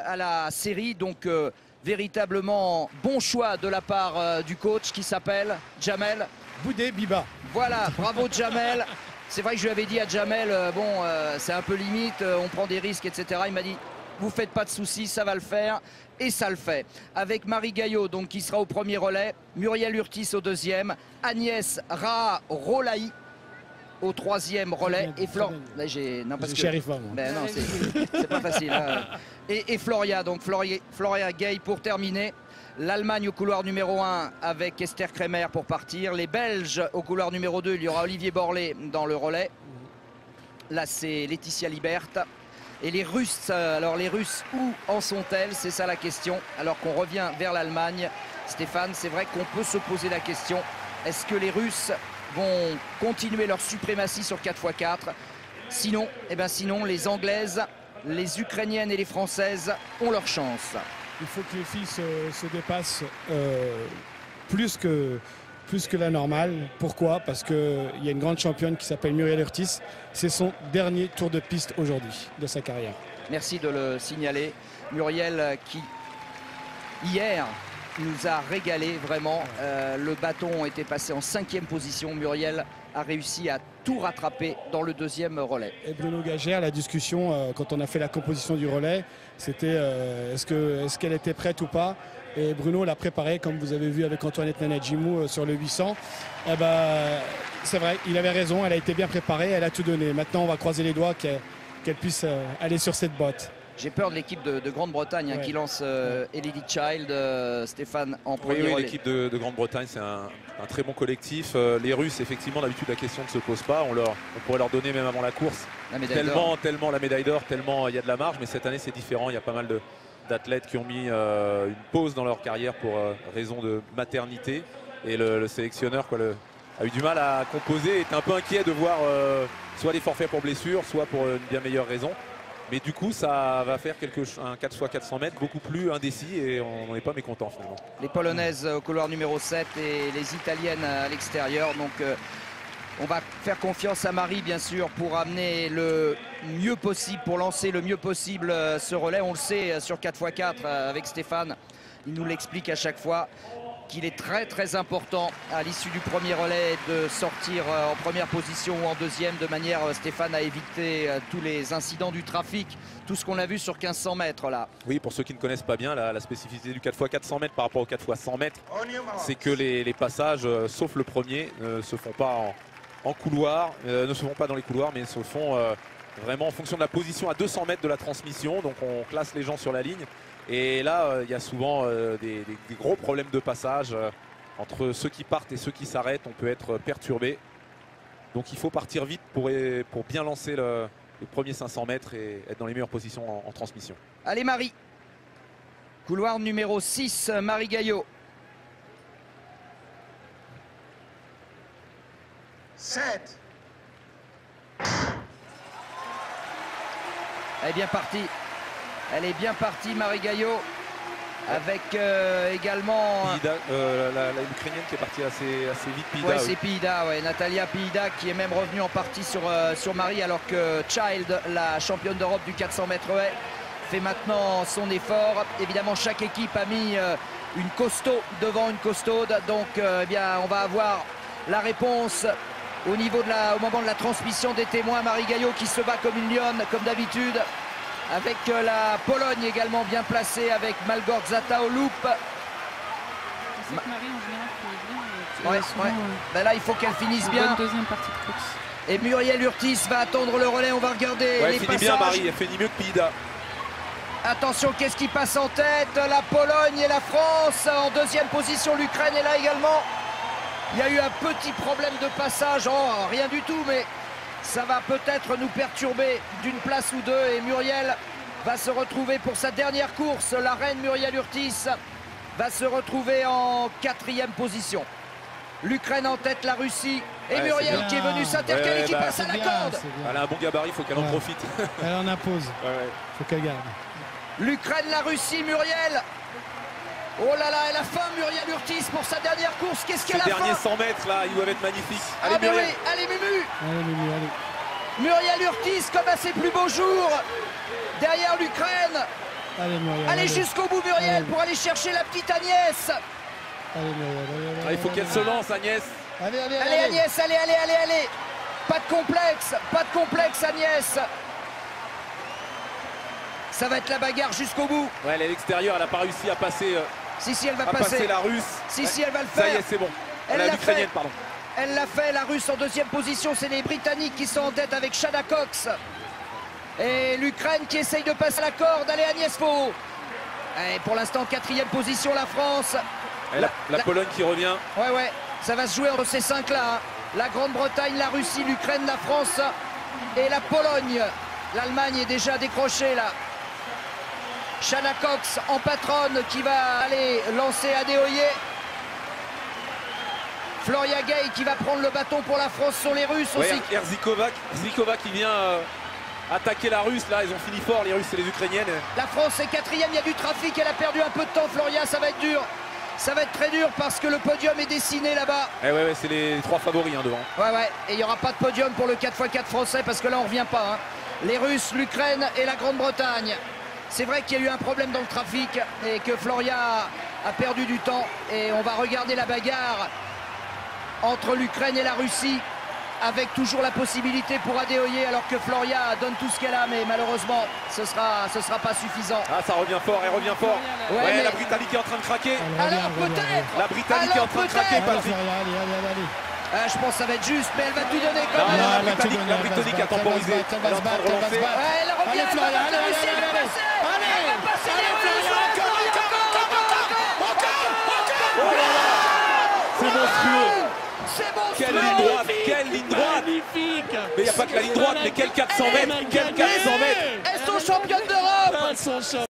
à la série, donc véritablement bon choix de la part du coach qui s'appelle Jamel Boudé Biba. Voilà, bravo Jamel. C'est vrai que je lui avais dit à Jamel, c'est un peu limite, on prend des risques, etc. Il m'a dit, vous faites pas de soucis, ça va le faire. Et ça le fait. Avec Marie Gaillot, donc, qui sera au premier relais, Muriel Urtis au deuxième, Agnès Raha-Rolaï au troisième relais. Et Flor... Là, j'ai... Non, parce que... Ben, non, c'est pas facile. Hein. Et Floria, donc Floria Gay pour terminer. L'Allemagne au couloir numéro 1 avec Esther Kremer pour partir. Les Belges au couloir numéro 2, il y aura Olivier Borlé dans le relais. Là, c'est Laetitia Libert. Et les Russes, alors les Russes, où en sont-elles? C'est ça la question. Alors qu'on revient vers l'Allemagne, Stéphane, c'est vrai qu'on peut se poser la question. Est-ce que les Russes vont continuer leur suprématie sur 4x4? Sinon, sinon, les Anglaises, les Ukrainiennes et les Françaises ont leur chance. Il faut que les filles se dépassent plus que la normale. Pourquoi? Parce qu'il y a une grande championne qui s'appelle Muriel Urtis. C'est son dernier tour de piste aujourd'hui de sa carrière. Merci de le signaler. Muriel qui, hier, nous a régalé vraiment. Le bâton était passé en 5e position. Muriel a réussi à tout rattraper dans le deuxième relais. Et Bruno Gagère, la discussion, quand on a fait la composition du relais, c'était est-ce qu'elle était prête ou pas? Et Bruno l'a préparé, comme vous avez vu avec Antoinette Nanadjimou sur le 800. Eh ben, c'est vrai, il avait raison, elle a été bien préparée, elle a tout donné. Maintenant, on va croiser les doigts qu'elle puisse aller sur cette botte. J'ai peur de l'équipe de Grande-Bretagne qui lance Elodie Child, Stéphane en premier relais. Oui, l'équipe de Grande-Bretagne, c'est un très bon collectif. Les Russes, effectivement, d'habitude, la question ne se pose pas. On pourrait leur donner même avant la course. Tellement la médaille d'or, tellement il y a de la marge. Mais cette année, c'est différent. Il y a pas mal d'athlètes qui ont mis une pause dans leur carrière pour raison de maternité. Et le sélectionneur a eu du mal à composer, était un peu inquiet de voir soit des forfaits pour blessure, soit pour une bien meilleure raison. Mais du coup, ça va faire un 4x400 mètres beaucoup plus indécis et on n'en est pas mécontent finalement. Les Polonaises au couloir numéro 7 et les Italiennes à l'extérieur. Donc on va faire confiance à Marie, bien sûr, pour amener le mieux possible, pour lancer le mieux possible ce relais. On le sait sur 4x4 avec Stéphane, il nous l'explique à chaque fois qu'il est très très important à l'issue du premier relais de sortir en première position ou en deuxième, de manière, Stéphane, à éviter tous les incidents du trafic, tout ce qu'on a vu sur 1500 mètres là. Oui, pour ceux qui ne connaissent pas bien la spécificité du 4x400 mètres par rapport au 4x100 mètres, c'est que les passages, sauf le premier, ne se font pas en couloir, ne se font pas dans les couloirs, mais se font vraiment en fonction de la position à 200 mètres de la transmission. Donc on classe les gens sur la ligne. Et là, il y a souvent des gros problèmes de passage. Entre ceux qui partent et ceux qui s'arrêtent, on peut être perturbé. Donc il faut partir vite pour bien lancer les premiers 500 mètres et être dans les meilleures positions en transmission. Allez Marie, couloir numéro 6, Marie Gaillot. 7. Elle est bien partie. Elle est bien partie, Marie Gaillot, avec également... l'Ukrainienne qui est partie assez vite, Pihida. Oui, c'est Pihida, Natalia Pihida qui est même revenue en partie sur Marie, alors que Child, la championne d'Europe du 400 mètres haies, fait maintenant son effort. Évidemment, chaque équipe a mis une costaud devant une costaude, donc on va avoir la réponse au moment de la transmission des témoins. Marie Gaillot qui se bat comme une lionne, comme d'habitude. Avec la Pologne également bien placée avec Malgorzata au loop. Ben là, il faut qu'elle finisse bien. Deuxième partie de course. Et Muriel Urtis va attendre le relais. On va regarder les passages. Elle finit bien, Marie. Elle finit mieux que Pihida. Attention, qu'est-ce qui passe en tête? La Pologne et la France. En deuxième position, l'Ukraine est là également. Il y a eu un petit problème de passage. Oh, rien du tout, mais... ça va peut-être nous perturber d'une place ou deux et Muriel va se retrouver pour sa dernière course. La reine Muriel Urtis va se retrouver en 4e position. L'Ukraine en tête, la Russie et Muriel qui est venue s'intercaler, qui passe à la corde. Elle a un bon gabarit, il faut qu'elle en profite. Elle en impose, faut qu'elle garde. L'Ukraine, la Russie, Muriel. Oh là là, elle a faim, Muriel Urtis, pour sa dernière course. Qu'est-ce qu'elle a faim? Ces derniers 100 mètres, là, ils doivent être magnifiques. Allez, Muriel. Oui, allez, Mumu. Allez, Mumu, allez. Muriel Urtis, comme à ses plus beaux jours. Derrière l'Ukraine. Allez, Muriel, Allez jusqu'au bout Muriel Allez. pour aller chercher la petite Agnès. Allez, Muriel, Ah, il faut qu'elle se lance, Agnès. Allez, allez, Allez Agnès, allez. Pas de complexe Agnès. Ça va être la bagarre jusqu'au bout. Ouais, elle est à l'extérieur, elle n'a pas réussi à passer, Si, elle va à passer passer. la Russe. Si, elle va le Ça y faire. est, c'est bon. Elle l'a l'Ukrainienne, fait. pardon. Elle l'a fait, la Russe en deuxième position. C'est les Britanniques qui sont en tête avec Shada Cox. Et l'Ukraine qui essaye de passer la corde. Allez Agnès Faux. Et pour l'instant, quatrième position la France. Et la Pologne qui revient. Ouais, ça va se jouer entre ces cinq-là. Hein. La Grande-Bretagne, la Russie, l'Ukraine, la France et la Pologne. L'Allemagne est déjà décrochée là. Shada Cox en patronne qui va aller lancer Adeoye. Floria Gay qui va prendre le bâton pour la France sur les Russes Ouais, aussi. Zikova qui vient attaquer la Russe. Là, ils ont fini fort, les Russes et les Ukrainiennes. La France est quatrième, il y a du trafic, elle a perdu un peu de temps. Floria, ça va être dur. Ça va être très dur parce que le podium est dessiné là-bas. Eh ouais, c'est les trois favoris devant. Ouais, et il n'y aura pas de podium pour le 4x4 français parce que là on revient pas. Hein. Les Russes, l'Ukraine et la Grande-Bretagne. C'est vrai qu'il y a eu un problème dans le trafic et que Floria a perdu du temps. Et on va regarder la bagarre entre l'Ukraine et la Russie avec toujours la possibilité pour Adeoye alors que Floria donne tout ce qu'elle a, mais malheureusement ce sera pas suffisant. Ah, ça revient fort, elle revient fort. Ouais, Ouais, mais- la Britannique est en train de craquer. Alors peut-être. La Britannique est en train de craquer, Allez, Patrick. Florian, allez. Je pense que ça va être juste, mais elle va tout donner quand Non, même. non, elle va tout donner, la elle va Britannique se a battre, temporisé. elle va Elle est en se train de battre, elle va se relancer. battre. Ouais, elle revient, Allez, elle va Florian, battre la allez, Russie, elle va allez, passer. allez. Elle va passer les Allez, Russes. Florian, encore. C'est monstrueux. C'est bon. Quelle ligne droite, quelle ligne droite. Magnifique. Mais il n'y a pas que la ligne droite, mais quel 400 mètres, quel 400 mètres. Elles sont championnes d'Europe. Elles sont championnes.